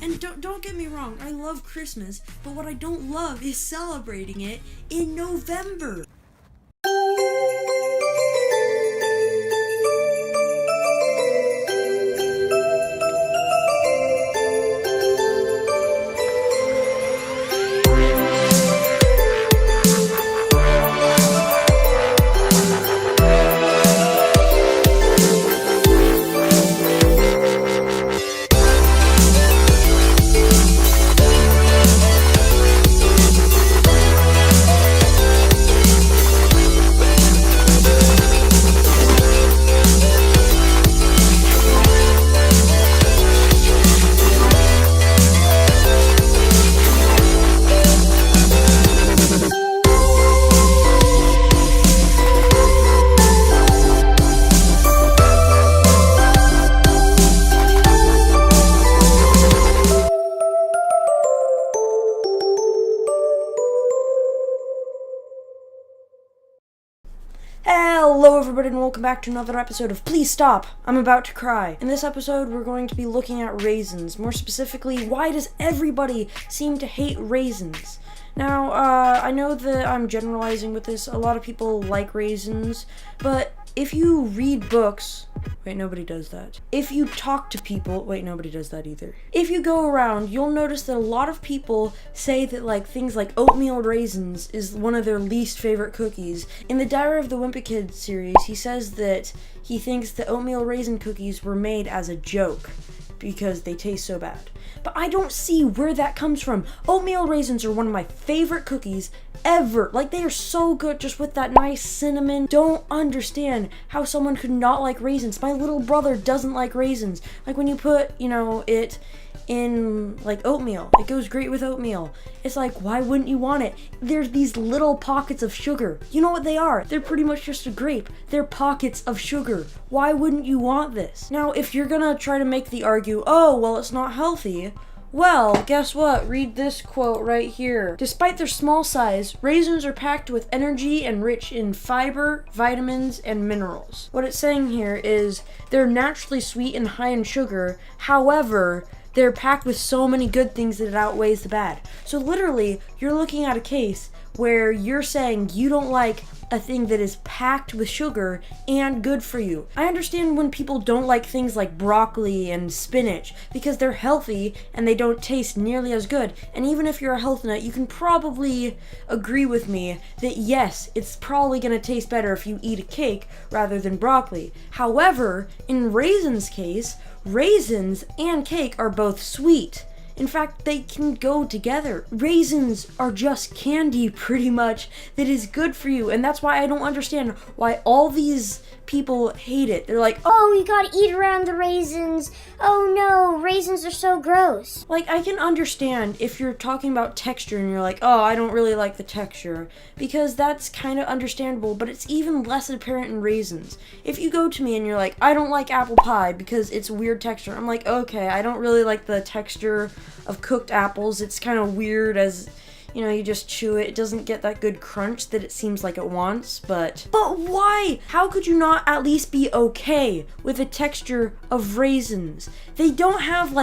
And don't get me wrong, I love Christmas, but what I don't love is celebrating it in November. Hello everybody and welcome back to another episode of Please Stop, I'm About to Cry. In this episode we're going to be looking at raisins. More specifically, why does everybody seem to hate raisins? Now, I know that I'm generalizing with this. A lot of people like raisins, but if you read books, wait, nobody does that. If you talk to people, wait, nobody does that either. If you go around, you'll notice that a lot of people say that things like oatmeal raisins is one of their least favorite cookies. In the Diary of the Wimpy Kid series, he says that he thinks the oatmeal raisin cookies were made as a joke because they taste so bad. But I don't see where that comes from. Oatmeal raisins are one of my favorite cookies ever. They are so good, just with that nice cinnamon. Don't understand how someone could not like raisins. My little brother doesn't like raisins. When you put, it in oatmeal, it goes great with oatmeal. It's why wouldn't you want it? There's these little pockets of sugar. You know what they are? They're pretty much just a grape. They're pockets of sugar. Why wouldn't you want this? Now, if you're gonna try to make the argue, oh, well, it's not healthy, well, guess what? Read this quote right here. Despite their small size, raisins are packed with energy and rich in fiber, vitamins, and minerals. What it's saying here is they're naturally sweet and high in sugar. However, they're packed with so many good things that it outweighs the bad. So literally, you're looking at a case where you're saying you don't like a thing that is packed with sugar and good for you. I understand when people don't like things like broccoli and spinach because they're healthy and they don't taste nearly as good. And even if you're a health nut, you can probably agree with me that yes, it's probably gonna taste better if you eat a cake rather than broccoli. However, in raisins' case, raisins and cake are both sweet. In fact, they can go together. Raisins are just candy, pretty much, that is good for you. And that's why I don't understand why all these people hate it. They're like, oh, you gotta eat around the raisins. Oh no, raisins are so gross. I can understand if you're talking about texture and you're like, oh, I don't really like the texture, because that's kind of understandable, but it's even less apparent in raisins. If you go to me and you're like, I don't like apple pie because it's weird texture, I'm like, okay, I don't really like the texture of cooked apples. It's kind of weird as, you just chew it. It doesn't get that good crunch that it seems like it wants, but why? How could you not at least be okay with the texture of raisins? They don't have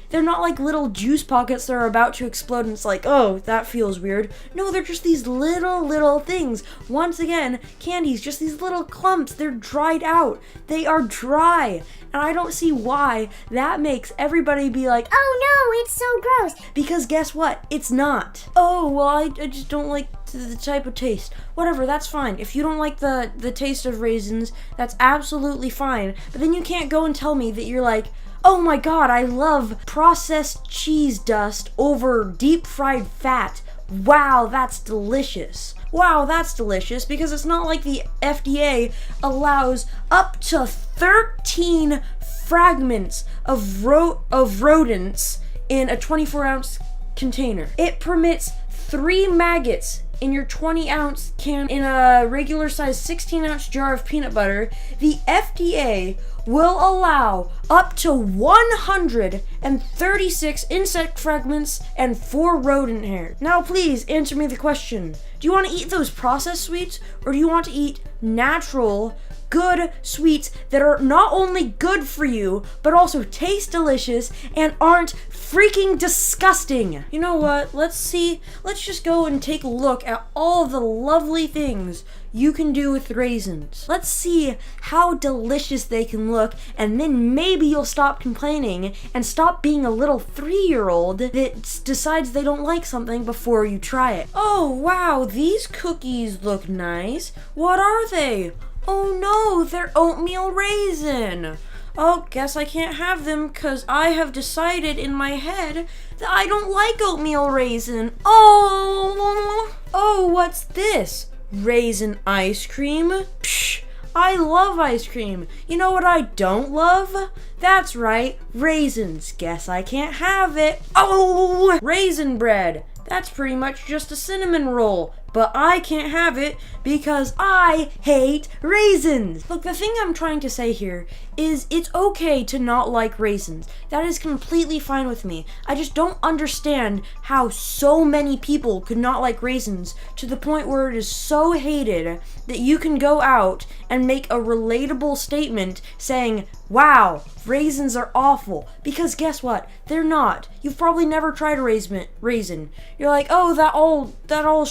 they're not like little juice pockets that are about to explode and it's like, oh, that feels weird. No, they're just these little things. Once again, candies, just these little clumps. They're dried out. They are dry. And I don't see why that makes everybody be like, oh no, it's so gross. Because guess what? It's not. Oh, well, I just don't like the type of taste. Whatever, that's fine. If you don't like the taste of raisins, that's absolutely fine. But then you can't go and tell me that you're like, oh my god, I love processed cheese dust over deep fried fat. Wow, that's delicious. Wow, that's delicious, because it's not like the FDA allows up to 13 fragments of rodents in a 24-ounce container. It permits 3 maggots in your 20-ounce can in a regular size 16-ounce jar of peanut butter. The FDA will allow up to 136 insect fragments and 4 rodent hairs. Now please answer me the question. Do you want to eat those processed sweets, or do you want to eat natural good sweets that are not only good for you, but also taste delicious and aren't freaking disgusting. You know what? Let's just go and take a look at all the lovely things you can do with raisins. Let's see how delicious they can look, and then maybe you'll stop complaining and stop being a little 3-year-old that decides they don't like something before you try it. Oh wow, these cookies look nice. What are they? Oh no, they're oatmeal raisin. Oh, guess I can't have them because I have decided in my head that I don't like oatmeal raisin. Oh, what's this? Raisin ice cream? Psh, I love ice cream. You know what I don't love? That's right, raisins. Guess I can't have it. Oh, raisin bread. That's pretty much just a cinnamon roll, but I can't have it because I hate raisins. Look, the thing I'm trying to say here is it's okay to not like raisins. That is completely fine with me. I just don't understand how so many people could not like raisins to the point where it is so hated that you can go out and make a relatable statement saying, wow, raisins are awful. Because guess what? They're not. You've probably never tried a raisin. You're like, oh, that all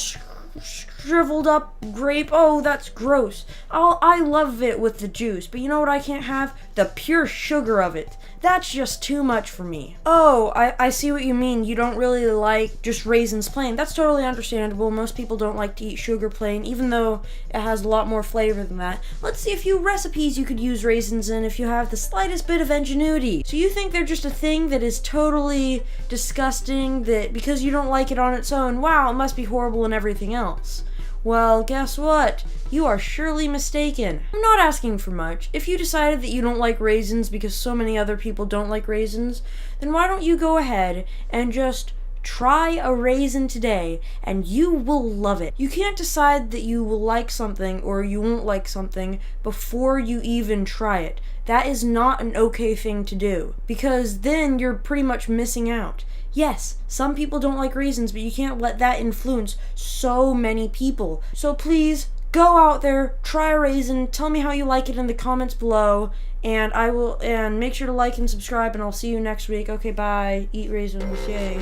shriveled up grape. Oh, that's gross. I love it with the juice, but you know what I can't have? The pure sugar of it. That's just too much for me. Oh, I see what you mean. You don't really like just raisins plain. That's totally understandable. Most people don't like to eat sugar plain, even though it has a lot more flavor than that. Let's see a few recipes you could use raisins in if you have the slightest bit of ingenuity. So you think they're just a thing that is totally disgusting, that because you don't like it on its own, wow, it must be horrible and everything else. Well, guess what? You are surely mistaken. I'm not asking for much. If you decided that you don't like raisins because so many other people don't like raisins, then why don't you go ahead and just try a raisin today, and you will love it. You can't decide that you will like something or you won't like something before you even try it. That is not an okay thing to do, because then you're pretty much missing out. Yes, some people don't like raisins, but you can't let that influence so many people. So please, go out there, try a raisin, tell me how you like it in the comments below, and make sure to like and subscribe, and I'll see you next week. Okay, bye. Eat raisins, yay.